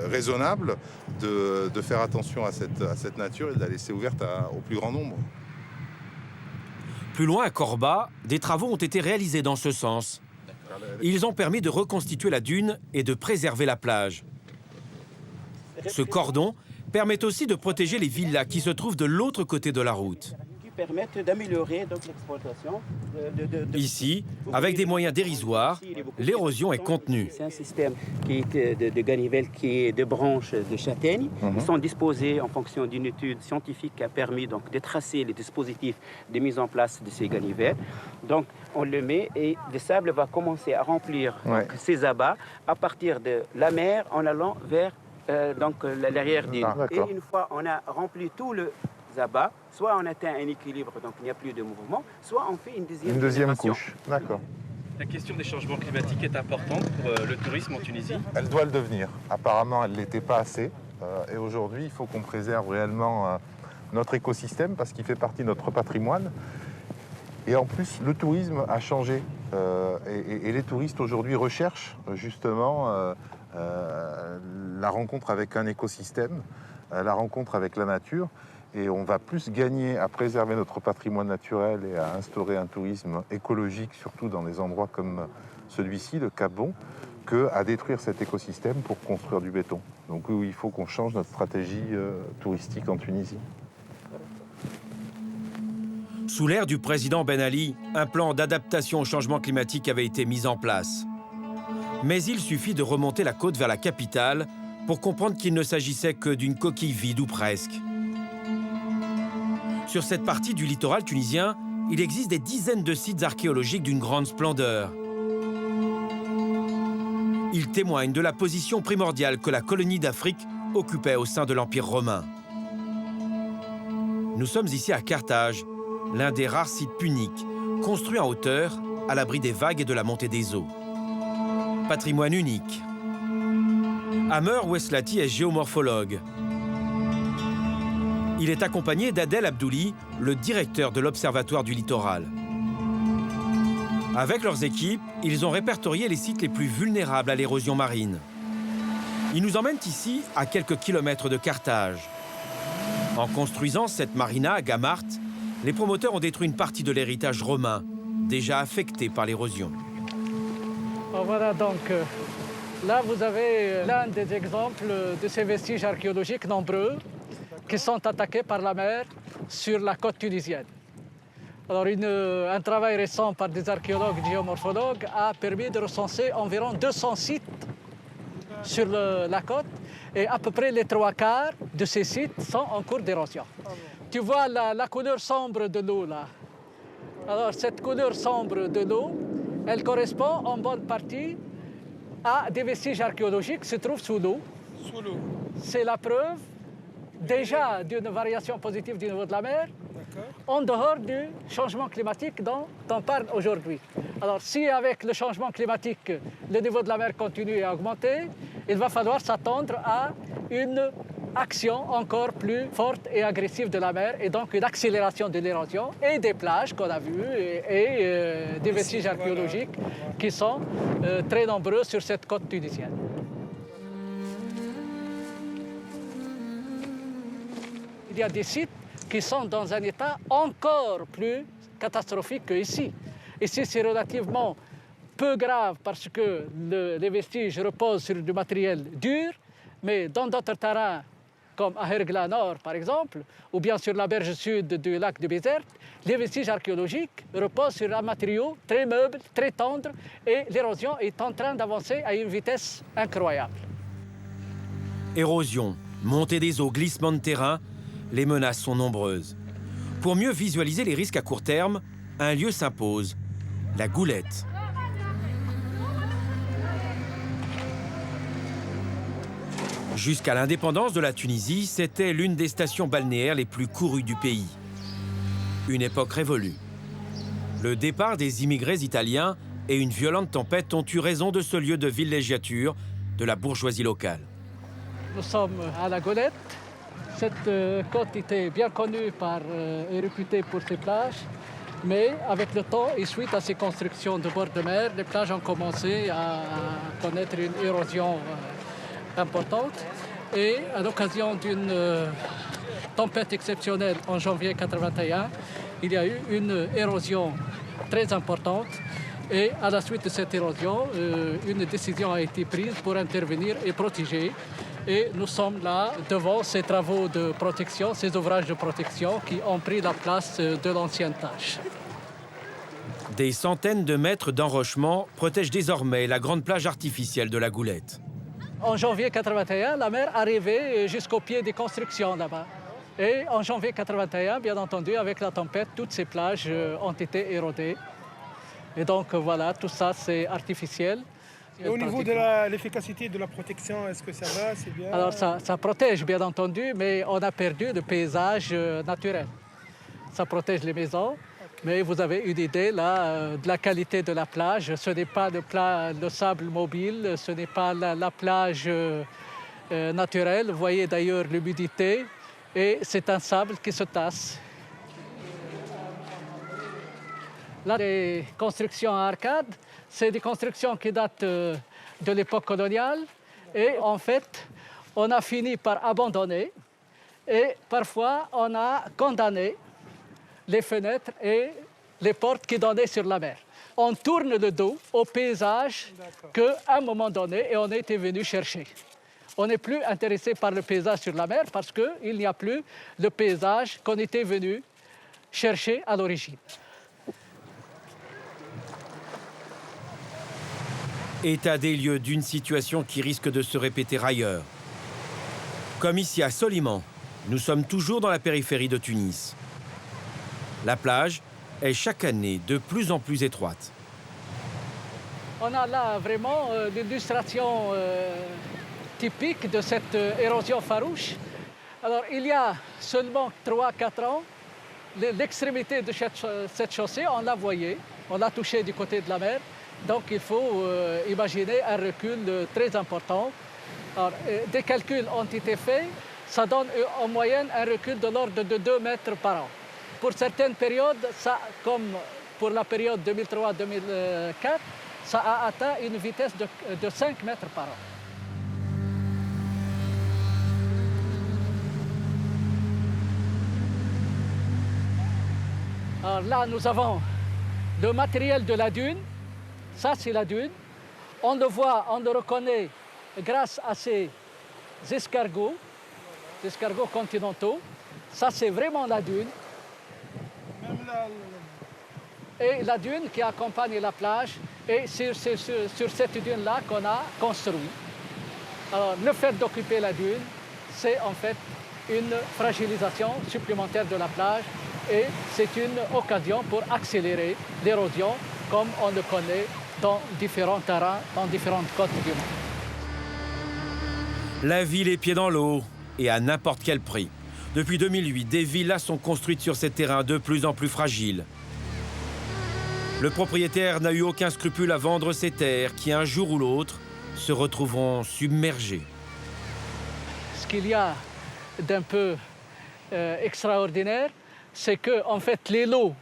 raisonnable de faire attention à cette nature et de la laisser ouverte au plus grand nombre. Plus loin, à Corba, des travaux ont été réalisés dans ce sens. Ils ont permis de reconstituer la dune et de préserver la plage. Ce cordon permet aussi de protéger les villas qui se trouvent de l'autre côté de la route. Qui permettent d'améliorer l'exploitation. Ici, avec des moyens dérisoires, l'érosion est contenue. C'est un système qui est de ganivelles, qui est de branches de châtaignes. Ils sont disposés en fonction d'une étude scientifique qui a permis donc, de tracer les dispositifs de mise en place de ces ganivelles. Donc, on le met et le sable va commencer à remplir ces abats à partir de la mer en allant vers l'arrière-dune. Et une fois on a rempli tout le abat, soit on atteint un équilibre, donc il n'y a plus de mouvement, soit on fait une deuxième couche. D'accord. La question des changements climatiques est importante pour le tourisme en Tunisie. Elle doit le devenir. Apparemment, elle ne l'était pas assez. Et aujourd'hui, il faut qu'on préserve réellement notre écosystème parce qu'il fait partie de notre patrimoine. Et en plus, le tourisme a changé. Et les touristes aujourd'hui recherchent justement la rencontre avec un écosystème, la rencontre avec la nature. Et on va plus gagner à préserver notre patrimoine naturel et à instaurer un tourisme écologique, surtout dans des endroits comme celui-ci, le Cap Bon, qu'à détruire cet écosystème pour construire du béton. Donc oui, il faut qu'on change notre stratégie touristique en Tunisie. Sous l'ère du président Ben Ali, un plan d'adaptation au changement climatique avait été mis en place. Mais il suffit de remonter la côte vers la capitale pour comprendre qu'il ne s'agissait que d'une coquille vide ou presque. Sur cette partie du littoral tunisien, il existe des dizaines de sites archéologiques d'une grande splendeur. Ils témoignent de la position primordiale que la colonie d'Afrique occupait au sein de l'Empire romain. Nous sommes ici à Carthage, l'un des rares sites puniques, construits en hauteur, à l'abri des vagues et de la montée des eaux. Patrimoine unique. Amer Oueslati est géomorphologue. Il est accompagné d'Adel Abdouli, le directeur de l'Observatoire du littoral. Avec leurs équipes, ils ont répertorié les sites les plus vulnérables à l'érosion marine. Ils nous emmènent ici, à quelques kilomètres de Carthage. En construisant cette marina à Gamart, les promoteurs ont détruit une partie de l'héritage romain, déjà affecté par l'érosion. Voilà donc, là vous avez l'un des exemples de ces vestiges archéologiques nombreux qui sont attaqués par la mer sur la côte tunisienne. Alors un travail récent par des archéologues géomorphologues a permis de recenser environ 200 sites sur la côte et à peu près les 3/4 de ces sites sont en cours d'érosion. Tu vois la couleur sombre de l'eau là. Alors cette couleur sombre de l'eau, elle correspond en bonne partie à des vestiges archéologiques qui se trouvent sous l'eau. Sous l'eau. C'est la preuve déjà d'une variation positive du niveau de la mer, en dehors du changement climatique dont on parle aujourd'hui. Alors, si avec le changement climatique, le niveau de la mer continue à augmenter, il va falloir s'attendre à une action encore plus forte et agressive de la mer, et donc une accélération de l'érosion et des plages qu'on a vues et des vestiges archéologiques qui sont très nombreux sur cette côte tunisienne. Il y a des sites qui sont dans un état encore plus catastrophique qu'ici. Ici, c'est relativement peu grave parce que les vestiges reposent sur du matériel dur, mais dans d'autres terrains, comme à Hergla Nord par exemple, ou bien sur la berge sud du lac de Bizerte, les vestiges archéologiques reposent sur un matériau très meuble, très tendre, et l'érosion est en train d'avancer à une vitesse incroyable. Érosion, montée des eaux, glissement de terrain, les menaces sont nombreuses. Pour mieux visualiser les risques à court terme, un lieu s'impose, la Goulette. Jusqu'à l'indépendance de la Tunisie, c'était l'une des stations balnéaires les plus courues du pays. Une époque révolue. Le départ des immigrés italiens et une violente tempête ont eu raison de ce lieu de villégiature de la bourgeoisie locale. Nous sommes à la Goulette. Cette côte était bien connue et réputée pour ses plages, mais avec le temps et suite à ces constructions de bord de mer, les plages ont commencé à connaître une érosion importante. Et à l'occasion d'une tempête exceptionnelle en janvier 1981, il y a eu une érosion très importante. Et à la suite de cette érosion, une décision a été prise pour intervenir et protéger. Et nous sommes là devant ces travaux de protection, ces ouvrages de protection qui ont pris la place de l'ancienne tâche. Des centaines de mètres d'enrochement protègent désormais la grande plage artificielle de la Goulette. En janvier 1981, la mer arrivait jusqu'au pied des constructions là-bas. Et en janvier 1981, bien entendu, avec la tempête, toutes ces plages ont été érodées. Et donc voilà, tout ça c'est artificiel. Et au niveau de l'efficacité de la protection, est-ce que ça va, c'est bien? Alors ça protège bien entendu, mais on a perdu le paysage naturel. Ça protège les maisons, mais vous avez une idée là de la qualité de la plage. Ce n'est pas le sable mobile, ce n'est pas la plage naturelle. Vous voyez d'ailleurs l'humidité et c'est un sable qui se tasse. Là, les constructions à arcades, c'est des constructions qui datent de l'époque coloniale. Et en fait, on a fini par abandonner. Et parfois, on a condamné les fenêtres et les portes qui donnaient sur la mer. On tourne le dos au paysage qu'à un moment donné, et on était venu chercher. On n'est plus intéressé par le paysage sur la mer parce qu'il n'y a plus le paysage qu'on était venu chercher à l'origine. État des lieux d'une situation qui risque de se répéter ailleurs. Comme ici à Soliman, nous sommes toujours dans la périphérie de Tunis. La plage est chaque année de plus en plus étroite. On a là vraiment l'illustration typique de cette érosion farouche. Alors il y a seulement 3-4 ans, l'extrémité de cette chaussée, on la voyait, on l'a touchée du côté de la mer. Donc il faut imaginer un recul très important. Alors, des calculs ont été faits, ça donne en moyenne un recul de l'ordre de 2 mètres par an. Pour certaines périodes, comme pour la période 2003-2004, ça a atteint une vitesse de 5 mètres par an. Alors là, nous avons le matériel de la dune. Ça, c'est la dune. On le voit, on le reconnaît grâce à ces escargots continentaux. Ça, c'est vraiment la dune. Et la dune qui accompagne la plage. Et c'est sur cette dune-là qu'on a construit. Alors, le fait d'occuper la dune, c'est en fait une fragilisation supplémentaire de la plage. Et c'est une occasion pour accélérer l'érosion comme on le connaît dans différents terrains, dans différentes côtes du monde. La vie les pieds dans l'eau et à n'importe quel prix. Depuis 2008, des villas sont construites sur ces terrains de plus en plus fragiles. Le propriétaire n'a eu aucun scrupule à vendre ses terres qui, un jour ou l'autre, se retrouveront submergées. Ce qu'il y a d'un peu extraordinaire, c'est que en fait, les lots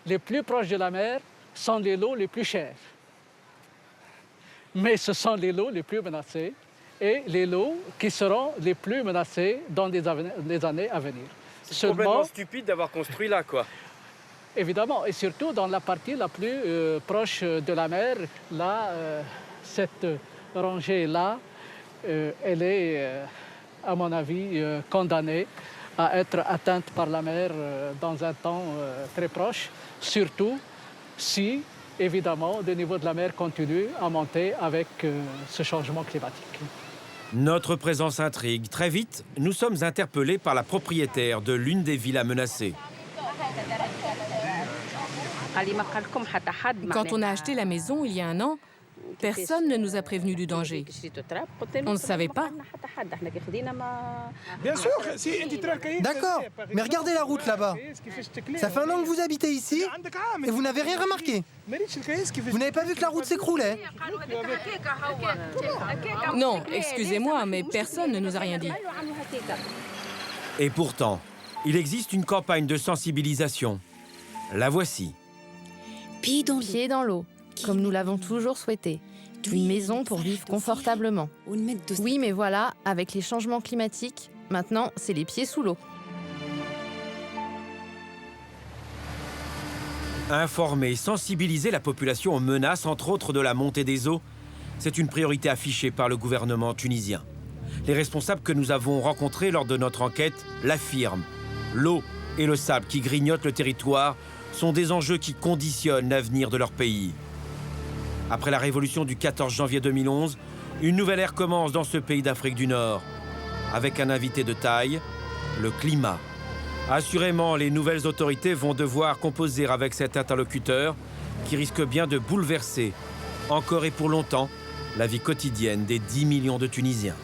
les plus proches de la mer sont les lots les plus chers. Mais ce sont les lots les plus menacés et les lots qui seront les plus menacés dans les années à venir. C'est complètement stupide d'avoir construit là, quoi. Évidemment, et surtout dans la partie la plus proche de la mer. Là, cette rangée-là, elle est, à mon avis, condamnée à être atteinte par la mer dans un temps très proche, surtout si, évidemment, le niveau de la mer continue à monter avec ce changement climatique. Notre présence intrigue. Très vite, nous sommes interpellés par la propriétaire de l'une des villas menacées. Quand on a acheté la maison il y a un an, personne ne nous a prévenus du danger. On ne savait pas. Bien sûr, c'est D'accord, mais regardez la route là-bas. Ça fait un an que vous habitez ici et vous n'avez rien remarqué. Vous n'avez pas vu que la route s'écroulait? Non, excusez-moi, mais personne ne nous a rien dit. Et pourtant, il existe une campagne de sensibilisation. La voici. Pied dans l'eau, comme nous l'avons toujours souhaité. Une maison pour vivre confortablement. Oui, mais voilà, avec les changements climatiques, maintenant, c'est les pieds sous l'eau. Informer, sensibiliser la population aux menaces, entre autres de la montée des eaux, c'est une priorité affichée par le gouvernement tunisien. Les responsables que nous avons rencontrés lors de notre enquête l'affirment. L'eau et le sable qui grignotent le territoire sont des enjeux qui conditionnent l'avenir de leur pays. Après la révolution du 14 janvier 2011, une nouvelle ère commence dans ce pays d'Afrique du Nord, avec un invité de taille, le climat. Assurément, les nouvelles autorités vont devoir composer avec cet interlocuteur qui risque bien de bouleverser, encore et pour longtemps, la vie quotidienne des 10 millions de Tunisiens.